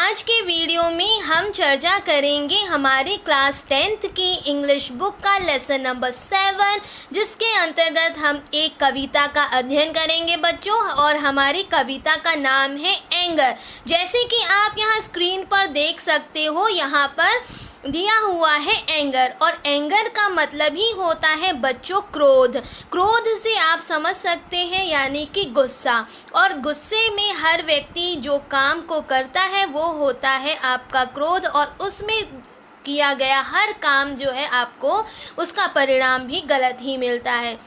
आज के वीडियो में हम चर्चा करेंगे हमारी क्लास 10th की इंग्लिश बुक का लेसन नंबर 7, जिसके अंतर्गत हम एक कविता का अध्ययन करेंगे बच्चों। और हमारी कविता का नाम है एंगर। जैसे कि आप यहाँ स्क्रीन पर देख सकते हो, यहाँ पर दिया हुआ है एंगर, और एंगर का मतलब ही होता है बच्चों क्रोध। क्रोध से आप समझ सकते हैं यानी कि गुस्सा, और गुस्से में हर व्यक्ति जो काम को करता है वो होता है आपका क्रोध, और उसमें किया गया हर काम जो है आपको उसका परिणाम भी गलत ही मिलता है।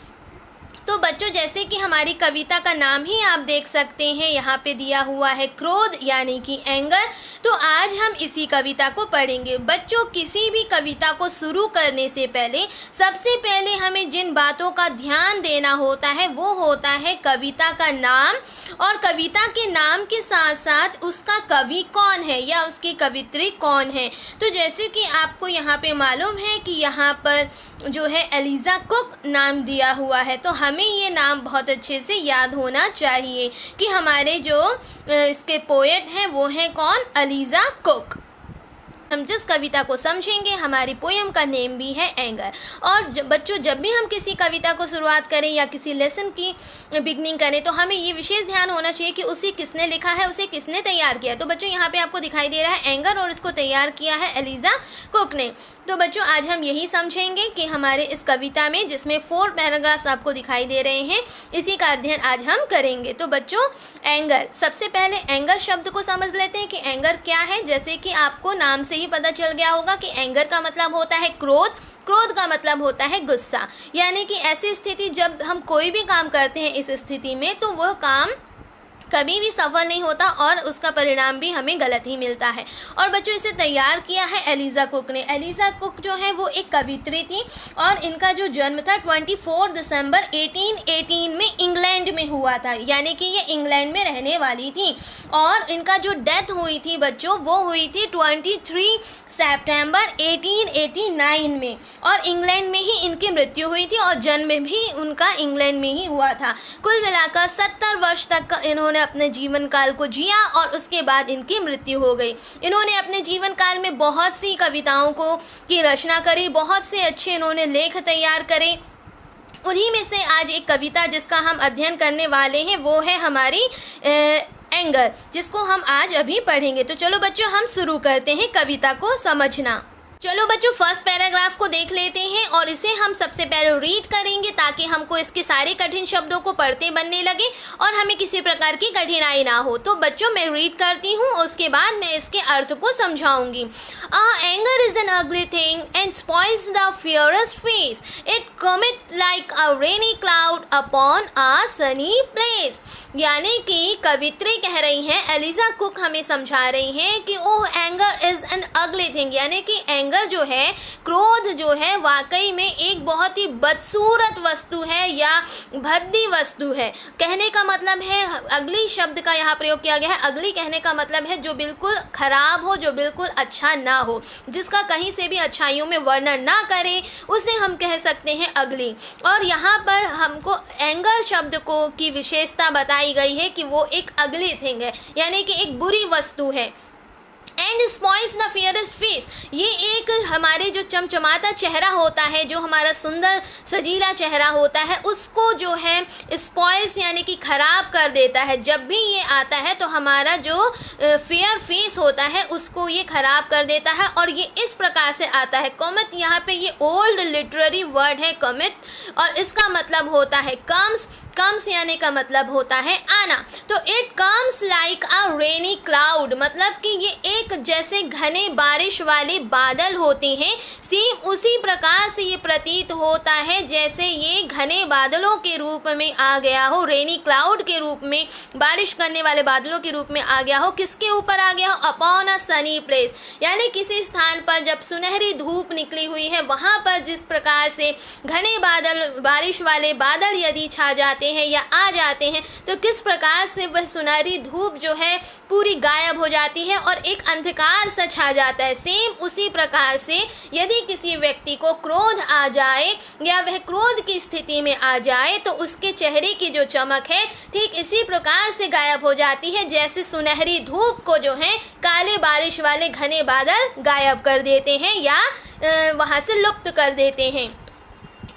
तो बच्चों, जैसे कि हमारी कविता का नाम ही आप देख सकते हैं, यहाँ पे दिया हुआ है क्रोध यानी कि एंगर। तो आज हम इसी कविता को पढ़ेंगे। बच्चों, किसी भी कविता को शुरू करने से पहले सबसे पहले हमें जिन बातों का ध्यान देना होता है वो होता है कविता का नाम, और कविता के नाम के साथ साथ उसका कवि कौन है या उसकी कवित्री कौन है। तो जैसे कि आपको यहाँ पे मालूम है कि यहाँ पर जो है एलिजा कुक नाम दिया हुआ है, तो हमें ये नाम बहुत अच्छे से याद होना चाहिए कि हमारे जो इसके पोएट हैं वो हैं कौन, एलिजा कुक। हम जिस कविता को समझेंगे हमारी पोएम का नेम भी है एंगर। और बच्चों, जब भी हम किसी कविता को शुरुआत करें या किसी लेसन की बिगनिंग करें तो हमें ये विशेष ध्यान होना चाहिए कि उसे किसने लिखा है, उसे किसने तैयार किया। तो बच्चों, यहाँ पे आपको दिखाई दे रहा है एंगर, और इसको तैयार किया है एलिजा कुक ने। तो बच्चों, आज हम यही समझेंगे कि हमारे इस कविता में, जिसमें 4 पैराग्राफ्स आपको दिखाई दे रहे हैं, इसी का अध्ययन आज हम करेंगे। तो बच्चों, एंगर, सबसे पहले एंगर शब्द को समझ लेते हैं कि एंगर क्या है। जैसे कि आपको नाम से ही पता चल गया होगा कि एंगर का मतलब होता है क्रोध, क्रोध का मतलब होता है गुस्सा। यानी कि ऐसी स्थिति जब हम कोई भी काम करते हैं, इस स्थिति में तो वह काम कभी भी सफल नहीं होता और उसका परिणाम भी हमें गलत ही मिलता है। और बच्चों, इसे तैयार किया है एलिजा कुक ने। एलिजा कुक जो है वो एक कवित्री थी, और इनका जो जन्म था 24 दिसंबर 1818 में इंग्लैंड में हुआ था, यानी कि ये इंग्लैंड में रहने वाली थी। और इनका जो डेथ हुई थी बच्चों, वो हुई थी 23 सितंबर 1889 में, और इंग्लैंड में ही इनकी मृत्यु हुई थी, और जन्म भी उनका इंग्लैंड में ही हुआ था। कुल मिलाकर 70 वर्ष तक इन्होंने अपने जीवन काल को जिया, और उसके बाद इनकी मृत्यु हो गई। इन्होंने अपने जीवन काल में बहुत सी कविताओं की रचना करी, बहुत से अच्छे इन्होंने लेख तैयार करे। उन्हीं में से आज एक कविता जिसका हम अध्ययन करने वाले हैं वो है हमारी एंगर, जिसको हम आज अभी पढ़ेंगे। तो चलो बच्चों, हम शुरू करते हैं कविता को समझना। चलो बच्चों, फर्स्ट पैराग्राफ को देख लेते हैं, और इसे हम सबसे पहले रीड करेंगे ताकि हमको इसके सारे कठिन शब्दों को पढ़ते बनने लगे और हमें किसी प्रकार की कठिनाई ना हो। तो बच्चों, मैं रीड करती हूँ, उसके बाद मैं इसके अर्थ को समझाऊंगी। Anger is an ugly thing and spoils the fairest face, it cometh like a rainy cloud upon a sunny place. यानी कि कवित्री कह रही हैं, एलिजा कुक हमें समझा रही हैं कि oh, anger is an ugly thing, यानी कि एंगर जो है, क्रोध जो है, वाकई में एक बहुत ही बदसूरत वस्तु है या भद्दी वस्तु है। कहने का मतलब है, अगली शब्द का यहाँ प्रयोग किया गया है। अगली कहने का मतलब है जो बिल्कुल खराब हो, जो बिल्कुल अच्छा ना हो, जिसका कहीं से भी अच्छाइयों में वर्णन ना करे, उसे हम कह सकते हैं अगली। और यहाँ पर हमको एंगर शब्द को की विशेषता बताई गई है कि वो एक अगली थिंग है, यानी कि एक बुरी वस्तु है। And spoils the fairest face, ये एक हमारे जो चमचमाता चेहरा होता है, जो हमारा सुंदर सजीला चेहरा होता है, उसको जो है स्पॉइल्स यानी कि खराब कर देता है। जब भी ये आता है तो हमारा जो फेयर फेस होता है उसको ये खराब कर देता है, और ये इस प्रकार से आता है। कमिथ, यहाँ पे ये ओल्ड लिटरेरी वर्ड है कमिथ, और इसका मतलब होता है कम्स। कम्स यानी का मतलब होता है आना। तो it comes like a rainy cloud, मतलब कि ये एक जैसे घने बारिश वाले बादल होते हैं, सेम उसी प्रकार से ये प्रतीत होता है जैसे ये घने बादलों के रूप में आ गया हो, रेनी क्लाउड के रूप में, बारिश करने वाले बादलों के रूप में आ गया हो। किसके ऊपर आ गया हो, अपॉन अ सनी प्लेस, यानी किसी स्थान पर जब सुनहरी धूप निकली हुई है, वहाँ पर जिस प्रकार से घने बादल, बारिश वाले बादल यदि छा जाते हैं या आ जाते हैं, तो किस प्रकार से वह सुनहरी धूप जो है पूरी गायब हो जाती है और एक अंधकार सा छा जाता है। सेम उसी प्रकार से यदि किसी व्यक्ति को क्रोध आ जाए या वह क्रोध की स्थिति में आ जाए तो उसके चेहरे की जो चमक है ठीक इसी प्रकार से गायब हो जाती है जैसे सुनहरी धूप धूप को जो है काले बारिश वाले घने बादल गायब कर देते हैं या वहाँ से लुप्त कर देते हैं।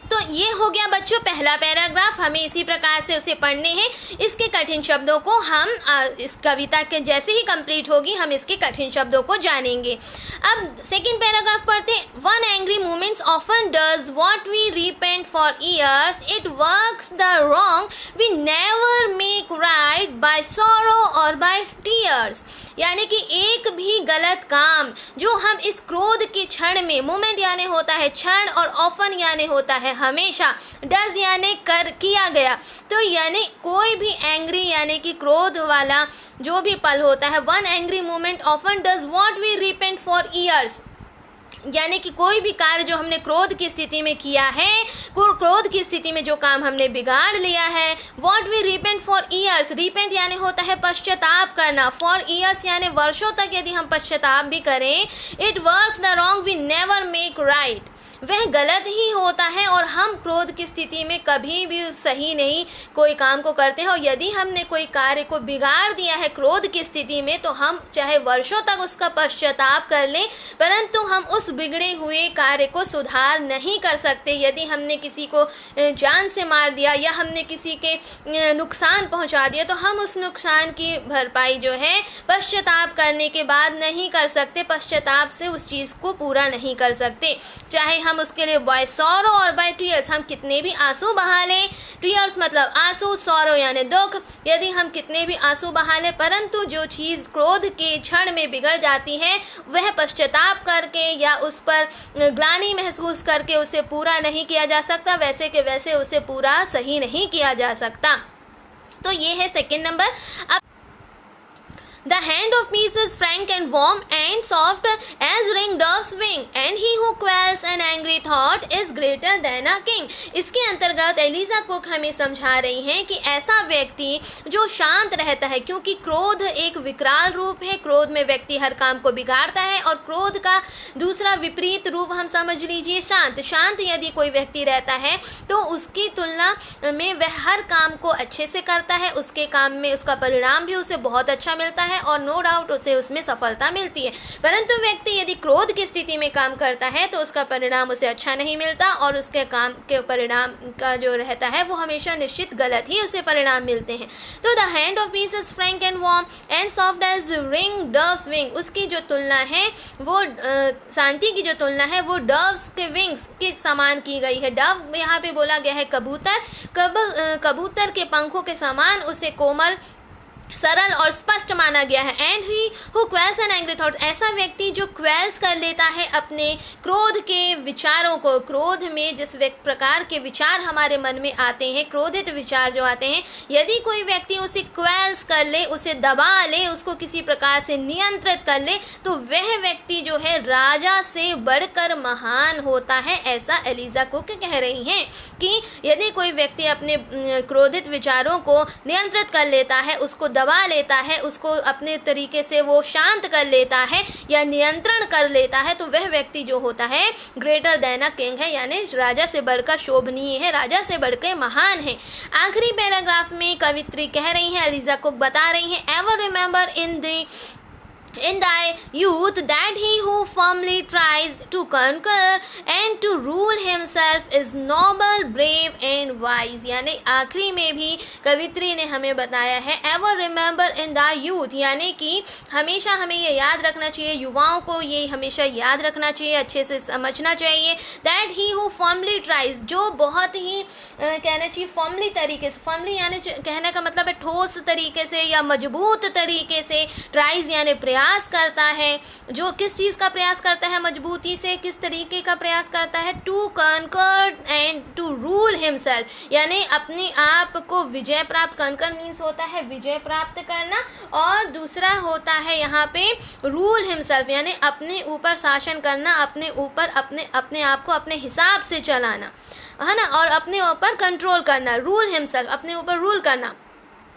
तो ये हो गया बच्चों पहला पैराग्राफ, हमें इसी प्रकार से उसे पढ़ने हैं। इसके कठिन शब्दों को हम इस कविता के जैसे ही कंप्लीट होगी हम इसके कठिन शब्दों को जानेंगे। अब सेकंड पैराग्राफ पढ़ते हैं। One angry moments often does what we repent for years, it works the wrong we never make right by sorrow और बाय टीयर्स। यानी कि एक भी गलत काम जो हम इस क्रोध के क्षण में, मोमेंट यानी होता है क्षण और ऑफन यानी होता है हमेशा, डज यानी कर किया गया, तो यानी कोई भी एंग्री यानी कि क्रोध वाला जो भी पल होता है, one angry moment often does what we repent for years, यानी कि कोई भी कार्य जो हमने क्रोध की स्थिति में किया है, क्रोध की स्थिति में जो काम हमने बिगाड़ लिया है, what we repent for years, repent यानी होता है पश्चाताप करना, फॉर ईयर्स यानी वर्षों तक यदि हम पश्चाताप भी करें, it works the wrong we never make right, वह गलत ही होता है और हम क्रोध की स्थिति में कभी भी सही नहीं कोई काम को करते हैं। और यदि हमने कोई कार्य को बिगाड़ दिया है क्रोध की स्थिति में, तो हम चाहे वर्षों तक उसका पश्चाताप कर लें, परंतु हम उस बिगड़े हुए कार्य को सुधार नहीं कर सकते। यदि हमने किसी को जान से मार दिया या हमने किसी के नुकसान पहुंचा दिया, तो हम उस नुकसान की भरपाई जो है पश्चाताप करने के बाद नहीं कर सकते, पश्चाताप से उस चीज़ को पूरा नहीं कर सकते। चाहे हम उसके लिए बाय सॉरो और बाय टीयर्स, हम कितने भी आंसू बहा लें, टीयर्स मतलब आंसू, सॉरो यानी दुख, यदि हम कितने भी आंसू बहा लें, परंतु जो चीज़ क्रोध के क्षण में बिगड़ जाती है वह पश्चाताप करके या उस पर ग्लानि महसूस करके उसे पूरा नहीं किया जा सकता, वैसे के वैसे उसे पूरा सही नहीं किया जा सकता। तो ये है सेकंड नंबर। अब The hand of peace is frank and warm and soft as ring dove's wing, and he who quells an angry thought is greater than a king। इसके अंतर्गत एलिजा कुक हमें समझा रही हैं कि ऐसा व्यक्ति जो शांत रहता है, क्योंकि क्रोध एक विकराल रूप है, क्रोध में व्यक्ति हर काम को बिगाड़ता है, और क्रोध का दूसरा विपरीत रूप हम समझ लीजिए शांत। शांत यदि कोई व्यक्ति रहता है तो उसकी तुलना में वह हर काम को अच्छे से करता है, उसके काम में उसका परिणाम भी उसे बहुत अच्छा मिलता है और नो डाउट उसे उसमें सफलता मिलती है। परंतु व्यक्ति यदि क्रोध की स्थिति में काम करता है तो उसका परिणाम उसे अच्छा नहीं मिलता और उसके काम के परिणाम का जो रहता है वो हमेशा निश्चित गलत ही उसे परिणाम मिलते हैं। तो the hand of peace is frank and warm and soft as ring dove's wing, उसकी जो तुलना है वो शांति की जो तुलना है वो डव्स के विंग्स के समान की गई है। डव यहाँ पे बोला गया है कबूतर, कबूतर के पंखों के समान उसे कोमल, सरल और स्पष्ट माना गया है। And he who क्वेल्स an angry thought, ऐसा व्यक्ति जो क्वेल्स कर लेता है अपने क्रोध के विचारों को, क्रोध में जिस प्रकार के विचार हमारे मन में आते हैं, क्रोधित विचार जो आते हैं, यदि कोई व्यक्ति उसे क्वेल्स कर ले, उसे दबा ले, उसको किसी प्रकार से नियंत्रित कर ले, तो वह व्यक्ति जो है राजा से बढ़कर महान होता है। ऐसा एलिजा कुक कह रही हैं कि यदि कोई व्यक्ति अपने क्रोधित विचारों को नियंत्रित कर लेता है, उसको दबा लेता है, उसको अपने तरीके से वो शांत कर लेता है या नियंत्रण कर लेता है, तो वह व्यक्ति जो होता है ग्रेटर देन अ किंग है, यानी राजा से बढ़कर शोभनीय है, राजा से बढ़कर महान है। आखिरी पैराग्राफ में कवित्री कह रही हैं, एलिजा कुक बता रही हैं, ever remember in thy youth that he who firmly tries to conquer and to rule himself is noble, brave and wise। यानी आखिरी में भी कवित्री ने हमें बताया है ever remember in thy youth, यानी कि हमेशा हमें ये याद रखना चाहिए, युवाओं को ये हमेशा याद रखना चाहिए, अच्छे से समझना चाहिए, that he who firmly tries, जो बहुत ही कहना चाहिए फॉर्मली तरीके से, फॉर्मली यानी कहने का मतलब है ठोस तरीके से या मजबूत तरीके से, ट्राइज यानी प्रयास करता है, जो किस चीज़ का प्रयास करता है मजबूती से, किस तरीके का प्रयास करता है, to conquer and to rule himself, यानी अपने आप को विजय प्राप्त, कॉन्कर मीन्स होता है विजय प्राप्त करना, और दूसरा होता है यहाँ पे रूल हिमसेल्फ, यानी अपने ऊपर शासन करना, अपने ऊपर अपने आप को अपने हिसाब से चलाना है ना, और अपने ऊपर कंट्रोल करना, रूल हिमसेल्फ, अपने ऊपर रूल करना।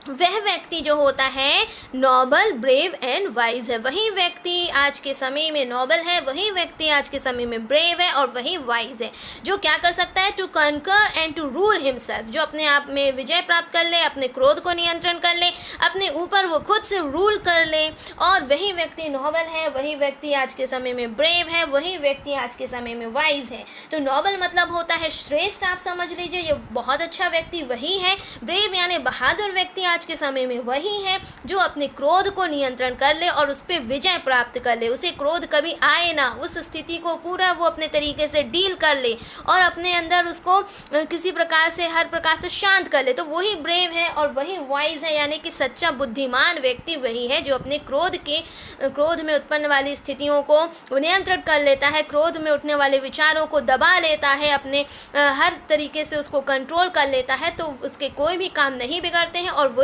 वह व्यक्ति जो होता है नोबल, ब्रेव एंड वाइज है। वही व्यक्ति आज के समय में नोबल है, वही व्यक्ति आज के समय में ब्रेव है और वही वाइज है, जो क्या कर सकता है, to conquer and to rule himself, जो अपने आप में विजय प्राप्त कर ले, अपने क्रोध को नियंत्रण कर ले, अपने ऊपर वो खुद से रूल कर ले। और वही व्यक्ति नोबल है, वही व्यक्ति आज के समय में ब्रेव है, वही व्यक्ति आज के समय में वाइज है। तो नोबल मतलब होता है श्रेष्ठ, आप समझ लीजिए, ये बहुत अच्छा व्यक्ति वही है। ब्रेव यानी बहादुर व्यक्ति आज के समय में वही है जो अपने क्रोध को नियंत्रण कर ले और उस पर विजय प्राप्त कर ले, उसे क्रोध कभी आए ना, उस स्थिति को पूरा वो अपने तरीके से डील कर ले और अपने अंदर उसको किसी प्रकार से, हर प्रकार से शांत कर ले। तो वही ब्रेव है और वही वाइज है, यानी कि सच्चा बुद्धिमान व्यक्ति वही है जो अपने क्रोध में उत्पन्न वाली स्थितियों को नियंत्रित कर लेता है, क्रोध में उठने वाले विचारों को दबा लेता है, अपने हर तरीके से उसको कंट्रोल कर लेता है, तो उसके कोई भी काम नहीं बिगड़ते हैं। और वही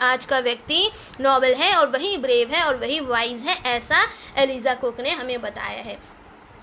आज का व्यक्ति नोबल है और वही ब्रेव है और वही वाइज है, ऐसा एलिजा कुक ने हमें बताया है।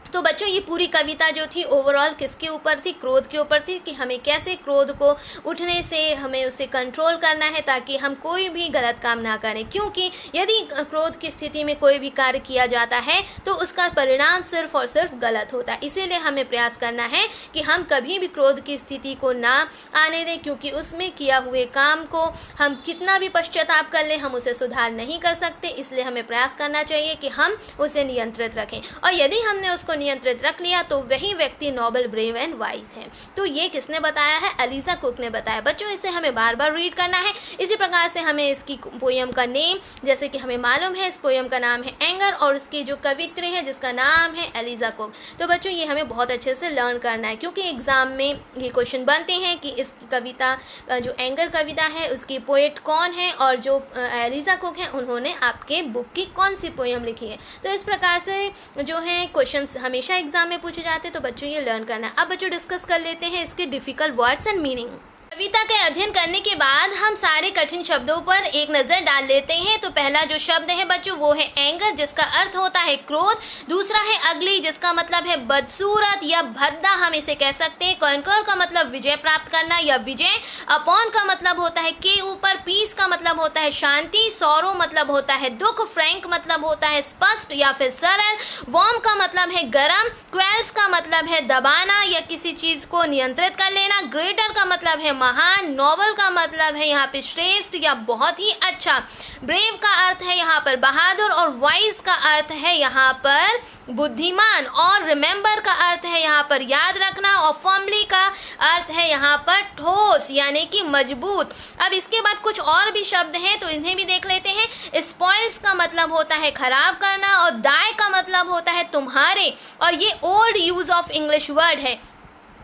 तो बच्चों ये पूरी कविता जो थी ओवरऑल किसके ऊपर थी, क्रोध के ऊपर थी, कि हमें कैसे क्रोध को उठने से हमें उसे कंट्रोल करना है ताकि हम कोई भी गलत काम ना करें। क्योंकि यदि क्रोध की स्थिति में कोई भी कार्य किया जाता है तो उसका परिणाम सिर्फ और सिर्फ गलत होता है। इसीलिए हमें प्रयास करना है कि हम कभी भी क्रोध की स्थिति को ना आने दें, क्योंकि उसमें किया हुए काम को हम कितना भी पश्चाताप कर लें हम उसे सुधार नहीं कर सकते। इसलिए हमें प्रयास करना चाहिए कि हम उसे नियंत्रित रखें, और यदि हमने उसको नियंत्रित रख लिया तो वही व्यक्ति नोबल, ब्रेव एंड वाइज है। तो ये किसने बताया है, एलिजा कुक ने बताया। बच्चों इसे हमें बार बार रीड करना है। इसी प्रकार से हमें इसकी पोयम का नेम, जैसे कि हमें मालूम है इस पोयम का नाम है एंगर और उसकी जो कवित्री है जिसका नाम है एलिजा कुक। तो बच्चों ये हमें बहुत अच्छे से लर्न करना है, क्योंकि एग्जाम में ये क्वेश्चन बनते हैं कि इस कविता जो एंगर कविता है उसकी पोएट कौन है और जो एलिजा कुक है उन्होंने आपके बुक की कौन सी पोयम लिखी है। तो इस प्रकार से जो है क्वेश्चंस हमेशा एग्जाम में पूछे जाते हैं, तो बच्चों ये लर्न करना है। अब बच्चों डिस्कस कर लेते हैं इसके डिफिकल्ट वर्ड्स एंड मीनिंग। कविता का अध्ययन करने के बाद हम सारे कठिन शब्दों पर एक नज़र डाल लेते हैं। तो पहला जो शब्द है बच्चों वो है एंगर, जिसका अर्थ होता है क्रोध। दूसरा है अगली, जिसका मतलब है बदसूरत या भद्दा, हम इसे कह सकते हैं। कॉन्कर का मतलब विजय प्राप्त करना या विजय। अपॉन का मतलब होता है के ऊपर। पीस का मतलब होता है शांति। सौरो मतलब होता है दुख। फ्रैंक मतलब होता है स्पष्ट या फिर सरल। वार्म का मतलब है गर्म। क्वेल्स का मतलब है दबाना या किसी चीज़ को नियंत्रित कर लेना। ग्रेटर का मतलब है महान। नोबल का मतलब है यहाँ पे श्रेष्ठ या बहुत ही अच्छा। ब्रेव का अर्थ है यहाँ पर बहादुर और वाइज का अर्थ है यहाँ पर बुद्धिमान। और रिमेंबर का अर्थ है यहाँ पर याद रखना। और फर्मली का अर्थ है यहाँ पर ठोस यानी कि मजबूत। अब इसके बाद कुछ और भी शब्द हैं तो इन्हें भी देख लेते हैं। स्पॉइल्स का मतलब होता है खराब करना और दाय का मतलब होता है तुम्हारे, और ये old use of English word है।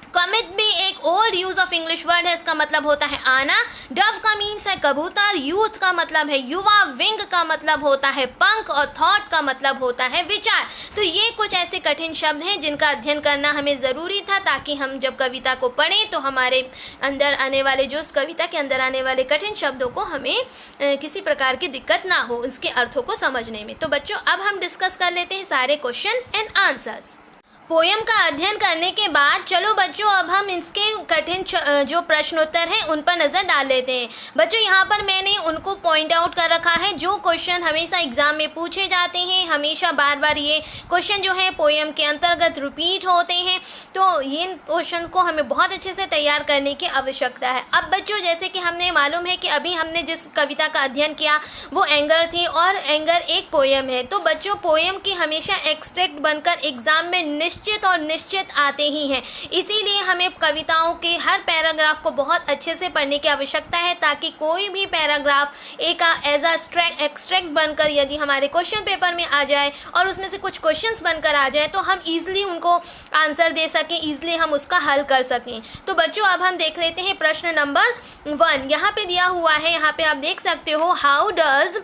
कमिट भी एक old use of English word है, इसका मतलब होता है आना। डव का मीन्स है कबूतर। यूथ का मतलब है युवा। विंग का मतलब होता है पंख और थॉट का मतलब होता है विचार। तो ये कुछ ऐसे कठिन शब्द हैं जिनका अध्ययन करना हमें ज़रूरी था, ताकि हम जब कविता को पढ़ें तो हमारे अंदर आने वाले, जो उस कविता के अंदर आने वाले कठिन शब्दों को हमें किसी प्रकार की दिक्कत ना हो इसके अर्थों को समझने में। तो बच्चों अब हम डिस्कस कर लेते हैं सारे क्वेश्चन एंड आंसर्स। पोयम का अध्ययन करने के बाद चलो बच्चों अब हम इसके कठिन जो प्रश्न उत्तर हैं उन पर नज़र डाल लेते हैं। बच्चों यहाँ पर मैंने उनको पॉइंट आउट कर रखा है जो क्वेश्चन हमेशा एग्जाम में पूछे जाते हैं। हमेशा बार बार ये क्वेश्चन जो है पोयम के अंतर्गत रिपीट होते हैं, तो ये क्वेश्चन को हमें बहुत अच्छे से तैयार करने की आवश्यकता है। अब बच्चों जैसे कि हमने मालूम है कि अभी हमने जिस कविता का अध्ययन किया वो एंगर थी और एंगर एक पोयम है। तो बच्चों पोयम की हमेशा एक्सट्रैक्ट बनकर एग्जाम में निश्चित आते ही हैं। इसीलिए हमें कविताओं के हर पैराग्राफ को बहुत अच्छे से पढ़ने की आवश्यकता है, ताकि कोई भी पैराग्राफ एक एज अ एक्सट्रैक्ट बनकर यदि हमारे क्वेश्चन पेपर में आ जाए और उसमें से कुछ क्वेश्चंस बनकर आ जाए तो हम ईजिली उनको आंसर दे सकें, ईजिली हम उसका हल कर सकें। तो बच्चों अब हम देख लेते हैं प्रश्न नंबर 1। यहाँ पे दिया हुआ है, यहाँ पे आप देख सकते हो, how does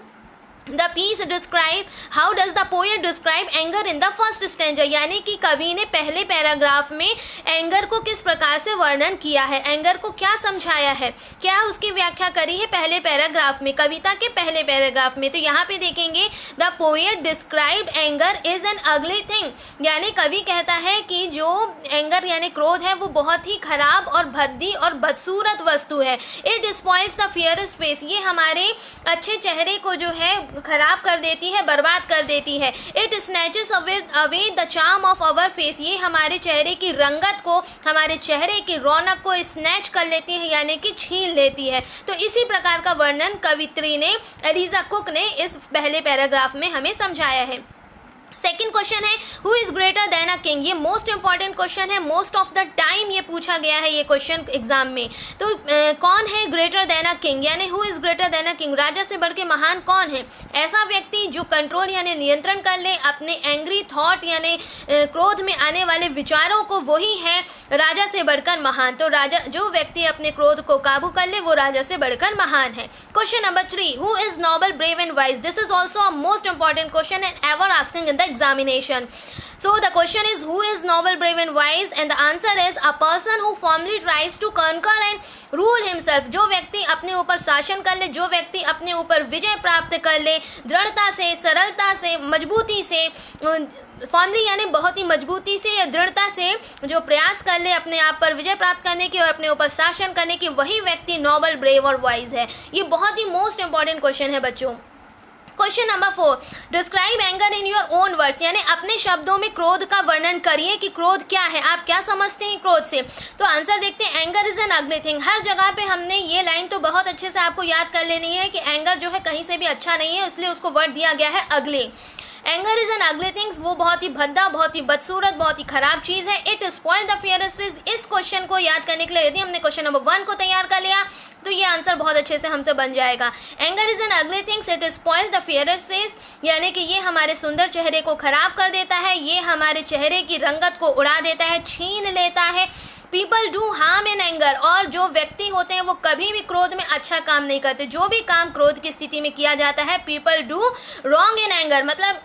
the piece describe how does the poet describe anger in the first stanza, यानी कि कवि ने पहले पैराग्राफ में एंगर को किस प्रकार से वर्णन किया है, एंगर को क्या समझाया है, क्या उसकी व्याख्या करी है पहले पैराग्राफ में, कविता के पहले पैराग्राफ में। तो यहाँ पे देखेंगे the poet describe anger is an ugly thing, यानी कवि कहता है कि जो एंगर यानी क्रोध है वो बहुत ही खराब और भद्दी और बदसूरत वस्तु है। It spoils the fairest face, ये हमारे अच्छे चेहरे को जो है खराब कर देती है, बर्बाद कर देती है। It snatches away the charm of our face, ये हमारे चेहरे की रंगत को, हमारे चेहरे की रौनक को स्नैच कर लेती है, यानी कि छीन लेती है। तो इसी प्रकार का वर्णन कवित्री ने, एलिजा कुक ने इस पहले पैराग्राफ में हमें समझाया है। सेकेंड क्वेश्चन है who is greater than a king, ये मोस्ट इंपॉर्टेंट क्वेश्चन है, मोस्ट ऑफ द टाइम ये पूछा गया है ये क्वेश्चन एग्जाम में। तो कौन है ग्रेटर देन अ किंग, यानी who is greater than a king, राजा से बढ़ के महान कौन है। ऐसा व्यक्ति जो कंट्रोल यानी नियंत्रण कर ले अपने एंग्री थॉट यानी क्रोध में आने वाले विचारों को, वही है राजा से बढ़कर महान। तो राजा, जो व्यक्ति अपने क्रोध को काबू कर ले वो राजा से बढ़कर महान है। Question number 3 who is noble brave and wise, this is also a most important question and ever asking in the examination. So the question is who is noble, brave and wise, and the answer is a person who firmly tries to conquer and rule himself. जो व्यक्ति अपने ऊपर शासन कर ले, जो व्यक्ति अपने ऊपर विजय प्राप्त कर ले, दृढ़ता से, सरलता से, मजबूती से, फॉर्मली यानी बहुत ही मजबूती से या दृढ़ता से जो प्रयास कर ले अपने आप पर विजय प्राप्त करने की और अपने ऊपर शासन करने की, वही व्यक्ति नोबल, ब्रेव और वाइज है। ये बहुत ही मोस्ट इंपॉर्टेंट क्वेश्चन है बच्चों। Question number 4 describe anger in your own words, यानी अपने शब्दों में क्रोध का वर्णन करिए कि क्रोध क्या है, आप क्या समझते हैं क्रोध से। तो आंसर देखते हैं, anger is an ugly thing. हर जगह पे हमने ये लाइन तो बहुत अच्छे से आपको याद कर लेनी है कि एंगर जो है कहीं से भी अच्छा नहीं है, इसलिए उसको वर्ड दिया गया है अगली। एंगर इज एन अगली थिंग्स, वो बहुत ही भद्दा, बहुत ही बदसूरत, बहुत ही खराब चीज़ है। It spoil the fairest face, इस क्वेश्चन को याद करने के लिए यदि हमने क्वेश्चन नंबर 1 को तैयार कर लिया तो ये आंसर बहुत अच्छे से हमसे बन जाएगा। एंगर इज एन अगली things, it spoils the fairest face, यानी कि ये हमारे सुंदर चेहरे को खराब कर देता है, ये हमारे चेहरे की रंगत को उड़ा देता है, छीन लेता है। People do harm in anger, और जो व्यक्ति होते हैं वो कभी भी क्रोध में अच्छा काम नहीं करते। जो भी काम क्रोध की स्थिति में किया जाता है, people do wrong in anger, मतलब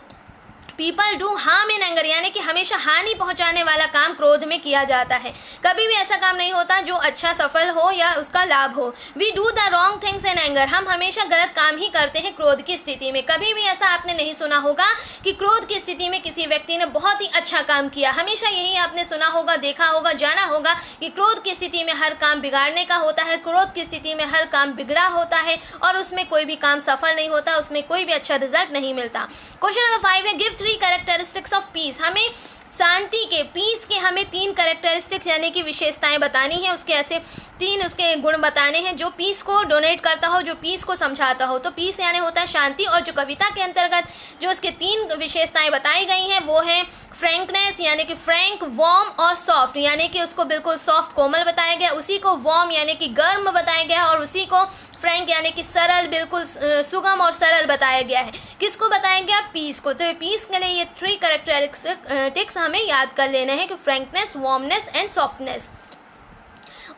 people do harm in anger, यानी कि हमेशा हानि पहुंचाने वाला काम क्रोध में किया जाता है। कभी भी ऐसा काम नहीं होता जो अच्छा सफल हो या उसका लाभ हो। We do the wrong things in anger, हम हमेशा गलत काम ही करते हैं क्रोध की स्थिति में। कभी भी ऐसा आपने नहीं सुना होगा कि क्रोध की स्थिति में किसी व्यक्ति ने बहुत ही अच्छा काम किया। हमेशा यही आपने सुना होगा, देखा होगा, जाना होगा कि क्रोध की स्थिति में हर काम बिगाड़ने का होता है, क्रोध की स्थिति में हर काम बिगड़ा होता है और उसमें कोई भी काम सफल नहीं होता, उसमें कोई भी अच्छा रिजल्ट नहीं मिलता। क्वेश्चन नंबर 5 है गिव 3 कैरेक्टरिस्टिक्स ऑफ पीस, हमें शांति के, पीस के हमें 3 कैरेक्टरिस्टिक्स यानी कि विशेषताएं बतानी है, उसके ऐसे 3 उसके गुण बताने हैं जो पीस को डोनेट करता हो, जो पीस को समझाता हो। तो पीस यानी होता है शांति, और जो कविता के अंतर्गत जो उसके 3 विशेषताएं बताई गई हैं वो है फ्रैंकनेस यानी कि फ्रैंक, वार्म और सॉफ्ट, यानी कि उसको बिल्कुल सॉफ्ट कोमल बताया गया, उसी को वार्म यानी कि गर्म बताया गया और उसी को फ्रैंक यानी कि सरल, बिल्कुल सुगम और सरल बताया गया है। किसको बताया गया? पीस को। तो पीस के लिए ये 3 कैरेक्टरिस्टिक्स हमें याद कर लेना है कि फ्रैंकनेस, वार्मनेस एंड सॉफ्टनेस।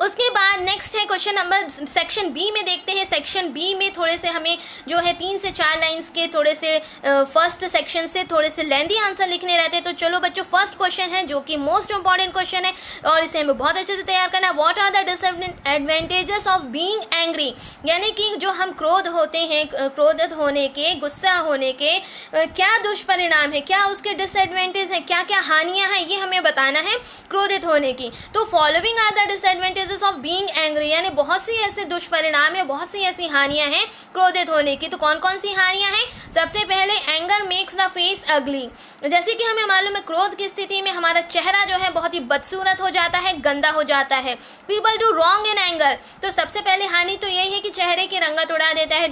उसके बाद नेक्स्ट है क्वेश्चन नंबर सेक्शन बी में देखते हैं। सेक्शन बी में थोड़े से हमें जो है 3 से 4 लाइंस के थोड़े से फर्स्ट सेक्शन से थोड़े से लेंदी आंसर लिखने रहते हैं। तो चलो बच्चों, फर्स्ट क्वेश्चन है जो कि मोस्ट इंपॉर्टेंट क्वेश्चन है और इसे हमें बहुत अच्छे से तैयार करना है। What are the disadvantages of being angry, यानी कि जो हम क्रोध होते हैं, क्रोधित होने के, गुस्सा होने के क्या दुष्परिणाम है, क्या उसके डिसएडवांटेज है, क्या क्या हानियाँ हैं, ये हमें बताना है क्रोधित होने की। तो following are the disadvantages of being angry, यानी बहुत सी ऐसे दुष्परिणाम है, बहुत सी ऐसी हानियां हैं क्रोधित होने की। तो कौन कौन सी हानियां हैं? सबसे पहले एंगर मेक्स द फेस अगली, जैसे कि हमें मालूम है क्रोध की स्थिति में हमारा चेहरा जो है बहुत ही बदसूरत हो जाता है, गंदा हो जाता है। People do wrong in anger, तो सबसे पहले हानि तो यही है कि चेहरे की रंगत उड़ा देता है।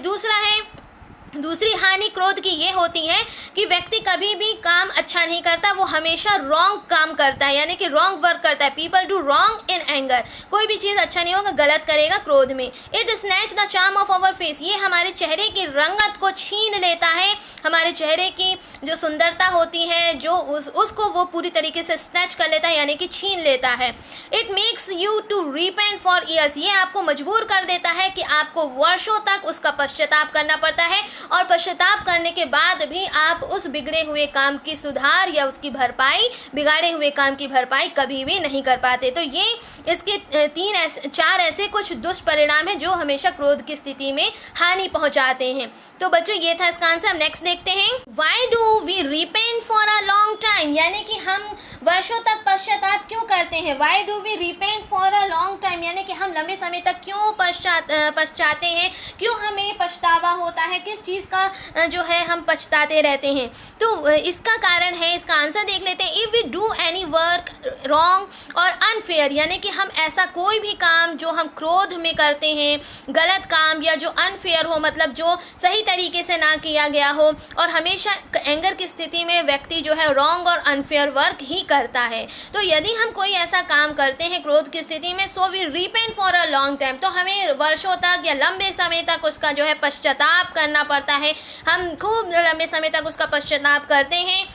दूसरी हानि क्रोध की ये होती है कि कि व्यक्ति कभी भी काम अच्छा नहीं करता, वो हमेशा रॉन्ग काम करता है, यानी कि रॉन्ग वर्क करता है। People do wrong in anger, कोई भी चीज़ अच्छा नहीं होगा, गलत करेगा क्रोध में। It snatch the charm of our face, ये हमारे चेहरे की रंगत को छीन लेता है, हमारे चेहरे की जो सुंदरता होती है जो उसको वो पूरी तरीके से स्नैच कर लेता है, यानी कि छीन लेता है। It makes you to repent for years, ये आपको मजबूर कर देता है कि आपको वर्षों तक उसका पश्चाताप करना पड़ता है, और पश्चाताप करने के बाद भी आप उस बिगड़े हुए काम की सुधार या उसकी भरपाई, बिगाड़े हुए काम की भरपाई कभी भी नहीं कर पाते। तो ये इसके चार ऐसे कुछ दुष्परिणाम हैं जो हमेशा क्रोध की स्थिति में हानि पहुंचाते हैं। तो बच्चों ये था इसका आंसर। नेक्स्ट देखते हैं, why do we repent for a long time, यानी कि हम वर्षों तक पश्चाताप क्यों करते हैं। Why do we repent for a long time, यानी कि हम लंबे समय तक क्यों पश्चाते हैं, क्यों हमें पछतावा होता है, किस चीज़ का जो है हम पछताते रहते हैं। तो इसका कारण है, इसका आंसर देख लेते हैं। If we do any work wrong और अनफेयर, यानी कि हम ऐसा कोई भी काम जो हम क्रोध में करते हैं, गलत काम या जो अनफेयर हो, मतलब जो सही तरीके से ना किया गया हो, और हमेशा एंगर की स्थिति में व्यक्ति जो है रॉन्ग और अनफेयर वर्क ही करता है। तो यदि हम कोई ऐसा काम करते हैं क्रोध की स्थिति में, so we repent for a long time, तो हमें वर्षों तक या लंबे समय तक उसका जो है पश्चाताप करना पड़ता है। हम खूब लंबे समय तक उसका पश्चाताप करते हैं।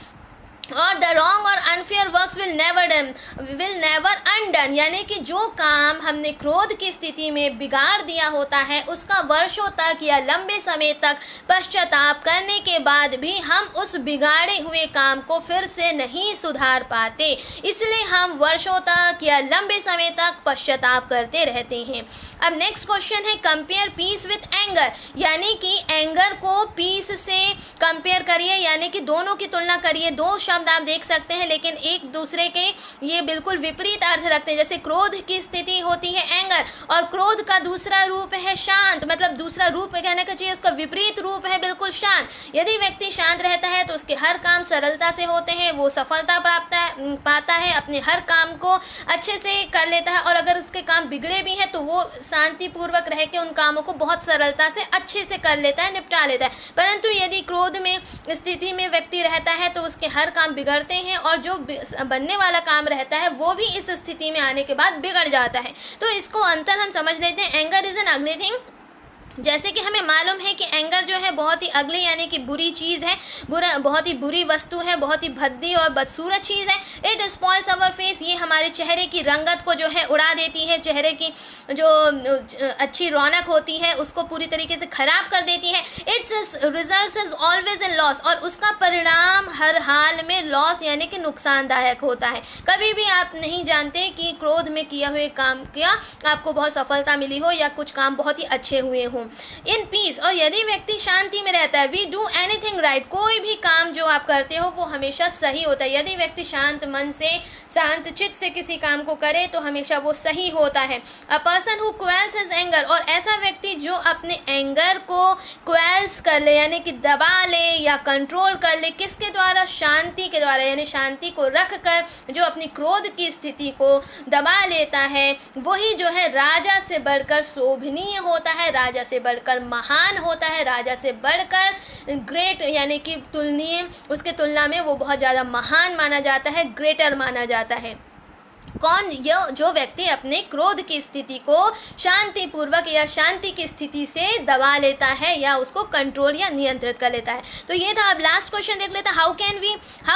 और द रॉन्ग और unfair works will never undone, यानी कि जो काम हमने क्रोध की स्थिति में बिगाड़ दिया होता है, उसका वर्षों तक या लंबे समय तक पश्चाताप करने के बाद भी हम उस बिगाड़े हुए काम को फिर से नहीं सुधार पाते, इसलिए हम वर्षों तक या लंबे समय तक पश्चाताप करते रहते हैं। अब नेक्स्ट क्वेश्चन है, कंपेयर पीस विथ एंगर, यानी कि एंगर को पीस से कंपेयर करिए, यानी कि दोनों की तुलना करिए। दो शब्द आप देख सकते हैं लेकिन एक दूसरे के ये बिल्कुल विपरीत अर्थ रखते हैं। जैसे क्रोध की स्थिति होती है एंगर, और क्रोध का दूसरा रूप है शांत, मतलब दूसरा रूप कहने का चाहिए, उसका विपरीत रूप है बिल्कुल शांत। यदि व्यक्ति शांत रहता है तो उसके हर काम सरलता से होते हैं, वो सफलता पाता है, अपने हर काम को अच्छे से कर लेता है, और अगर उसके काम बिगड़े भी हैं तो वो शांतिपूर्वक रह के उन कामों को बहुत सरलता से अच्छे से कर लेता है, निपटा लेता है। परंतु यदि क्रोध में स्थिति में व्यक्ति रहता है तो उसके हर काम बिगड़ते हैं, और जो बनने वाला काम रहता है वो भी इस स्थिति में आने के बाद बिगड़ जाता है। तो इसको अंतर हम समझ लेते हैं। Anger is an ugly thing, जैसे कि हमें मालूम है कि एंगर जो है बहुत ही अगली यानी कि बुरी चीज़ है, बहुत ही बुरी वस्तु है, बहुत ही भद्दी और बदसूरत चीज़ है। इट स्पॉइल्स अवर फेस, ये हमारे चेहरे की रंगत को जो है उड़ा देती है, चेहरे की जो अच्छी रौनक होती है उसको पूरी तरीके से ख़राब कर देती है। It's result is always in loss, और उसका परिणाम हर हाल में लॉस यानी कि नुकसानदायक होता है। कभी भी आप नहीं जानते कि क्रोध में किया हुए काम क्या आपको बहुत सफलता मिली हो या कुछ काम बहुत ही अच्छे हुए हों। इन पीस, और यदि व्यक्ति शांति में रहता है, वी डू एनीथिंग राइट, कोई भी काम जो आप करते हो वो हमेशा सही होता है। यदि व्यक्ति शांत मन से, शांत चित्त से किसी काम को करे तो हमेशा वो सही होता है। A person who क्वेल्स his anger, और ऐसा व्यक्ति जो अपने एंगर को क्वेल्स कर ले यानी कि दबा ले या कंट्रोल कर ले, किसके द्वारा, शांति के द्वारा, यानी शांति को रख कर जो अपनी क्रोध की स्थिति को दबा लेता है, वही जो है राजा से बढ़कर शोभनीय होता है, राजा से बढ़कर महान होता है, राजा से बढ़कर ग्रेट यानी कि तुलनीय, उसके तुलना में वो बहुत ज़्यादा महान माना जाता है, ग्रेटर माना जाता है। कौन, जो व्यक्ति अपने क्रोध की स्थिति को शांतिपूर्वक या शांति की स्थिति से दबा लेता है या उसको कंट्रोल या नियंत्रित कर लेता है। तो ये था। अब लास्ट क्वेश्चन देख लेते हैं, how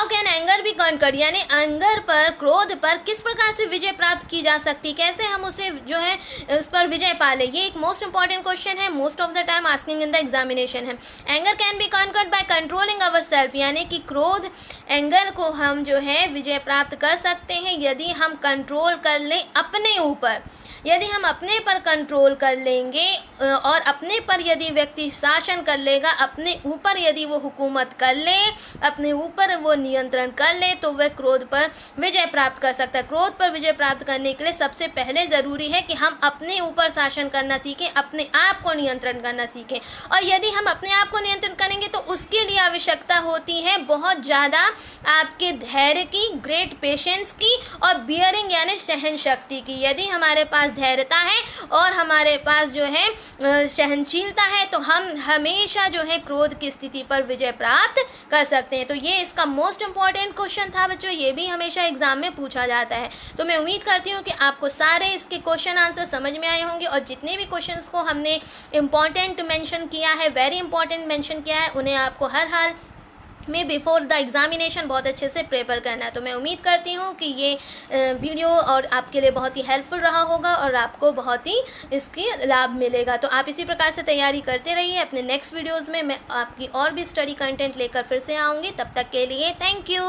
can anger be conquered, यानी एंगर पर, क्रोध पर किस प्रकार से विजय प्राप्त की जा सकती, कैसे हम उसे जो है उस पर विजय पा ले। ये एक मोस्ट इंपॉर्टेंट क्वेश्चन है, most of the time asking in the examination है। Anger can be conquered by controlling our self, यानी कि क्रोध, एंगर को हम जो है विजय प्राप्त कर सकते हैं यदि हम कंट्रोल कर लें अपने ऊपर। यदि हम अपने पर कंट्रोल कर लेंगे और अपने पर यदि व्यक्ति शासन कर लेगा, अपने ऊपर यदि वो हुकूमत कर ले, अपने ऊपर वो नियंत्रण कर ले, तो वह क्रोध पर विजय प्राप्त कर सकता है। क्रोध पर विजय प्राप्त करने के लिए सबसे पहले ज़रूरी है कि हम अपने ऊपर शासन करना सीखें, अपने आप को नियंत्रण करना सीखें। और यदि हम अपने आप को नियंत्रण करेंगे तो उसके लिए आवश्यकता होती है बहुत ज़्यादा आपके धैर्य की, ग्रेट पेशेंस की, और बियरिंग यानी सहन शक्ति की। यदि हमारे पास पास धैर्यता है और हमारे पास जो है सहनशीलता है, तो हम हमेशा जो है क्रोध की स्थिति पर विजय प्राप्त कर सकते हैं। तो ये इसका मोस्ट इम्पॉर्टेंट क्वेश्चन था बच्चों, ये भी हमेशा एग्जाम में पूछा जाता है। तो मैं उम्मीद करती हूँ कि आपको सारे इसके क्वेश्चन आंसर समझ में आए होंगे, और जितने भी क्वेश्चंस को हमने इम्पॉर्टेंट मेंशन किया है, वेरी इंपॉर्टेंट मेंशन किया है, उन्हें आपको हर हाल में बिफोर द एग्जामिनेशन बहुत अच्छे से प्रिपेयर करना है। तो मैं उम्मीद करती हूँ कि ये वीडियो और आपके लिए बहुत ही हेल्पफुल रहा होगा और आपको बहुत ही इसकी लाभ मिलेगा। तो आप इसी प्रकार से तैयारी करते रहिए। अपने नेक्स्ट वीडियोज़ में मैं आपकी और भी स्टडी कंटेंट लेकर फिर से आऊँगी। तब तक के लिए थैंक यू।